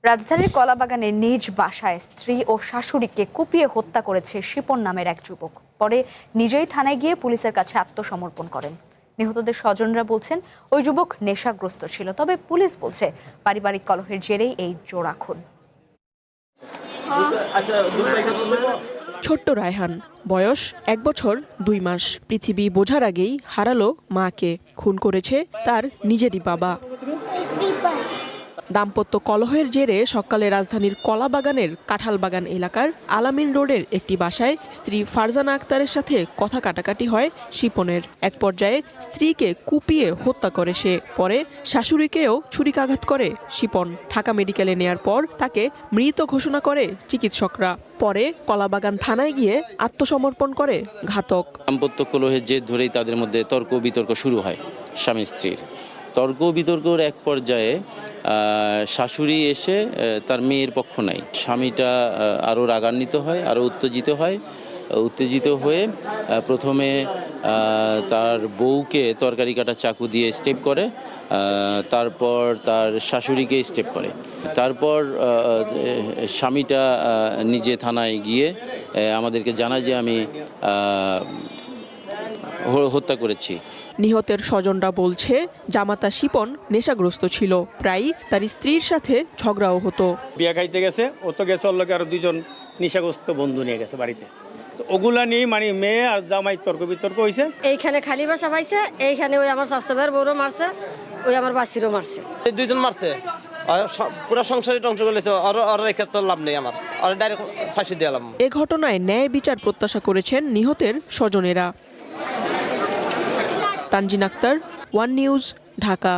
রাজধানীর কলাবাগানে নিজ বাসায় স্ত্রী ও শাশুড়িকে কুপিয়ে হত্যা করেছে শিপন নামের এক যুবক। পরে নিজেই থানায় গিয়ে পুলিশের কাছে আত্মসমর্পণ করেন। নিহতদের স্বজনরা বলছেন ওই যুবক নেশাগ্রস্ত ছিল, তবে পুলিশ বলছে পারিবারিক কলহের জেরেই এই জোড়া খুন। ছোট্ট রায়হান, বয়স 1 বছর 2 মাস, পৃথিবী বোঝার আগেই হারালো মাকে। খুন করেছে তার নিজেরই বাবা। দাম্পত্য কলহের জেরে সকালে রাজধানীর কলাবাগানের কাঁঠালবাগান এলাকার আলামিন রোডের একটি বাসায় স্ত্রী ফারজানা আক্তারের সাথে কথা কাটাকাটি হয় শিপনের। এক পর্যায়ে স্ত্রীকে কুপিয়ে হত্যা করে সে। পরে শাশুড়িকেও ছুরিকাঘাত করে শিপন। ঢাকা মেডিকেলে নেয়ার পর তাকে মৃত ঘোষণা করে চিকিৎসকরা। পরে কলাবাগান থানায় গিয়ে আত্মসমর্পণ করে ঘাতক। দাম্পত্য কলহের জের ধরেই তাদের মধ্যে তর্ক বিতর্ক শুরু হয় স্বামী স্ত্রীর। তর্ক বিতর্কের এক পর্যায়ে শাশুড়ি এসে তার মেয়ের পক্ষ নেয়। স্বামীটা আরও রাগান্বিত হয়, আরও উত্তেজিত হয়ে প্রথমে তার বউকে তরকারি কাটা চাকু দিয়ে স্টেপ করে, তারপর তার শাশুড়িকে স্টেপ করে। তারপর স্বামীটা নিজে থানায় গিয়ে আমাদেরকে জানায় যে আমি হত্যা করেছি। নিহতের স্বজনরা বলছে জামাতা শিপন নেশাগ্রস্ত ছিল, প্রায় তার স্ত্রীর সাথে ঝগড়াও হতো। বিয়া খাইতে গেছে, ও তো গেছে ওর লোকে আরো 2জন নেশাগ্রস্ত বন্ধু নিয়ে গেছে বাড়িতে। ওগুলা নিয়ে মানে মেয়ে আর জামাই তর্ক বিতর্ক হয়েছে। এইখানে খালি বাসা পাইছে, এইখানে ওই আমার স্বাস্থ্য ভাইয়ের বউরও মারছে, ওই আমার বাসিরও মারছে। 2জন মারছে, পুরো সংসারে ধ্বংস করেছে। আর এক্ষেত্রে লাভ নেই, আমার আর ডাইরেক্ট ফাঁসি দিলাম। এ ঘটনায় ন্যায় বিচার প্রত্যাশা করেছেন নিহতের স্বজনেরা। Tanzin Akter, one news, Dhaka.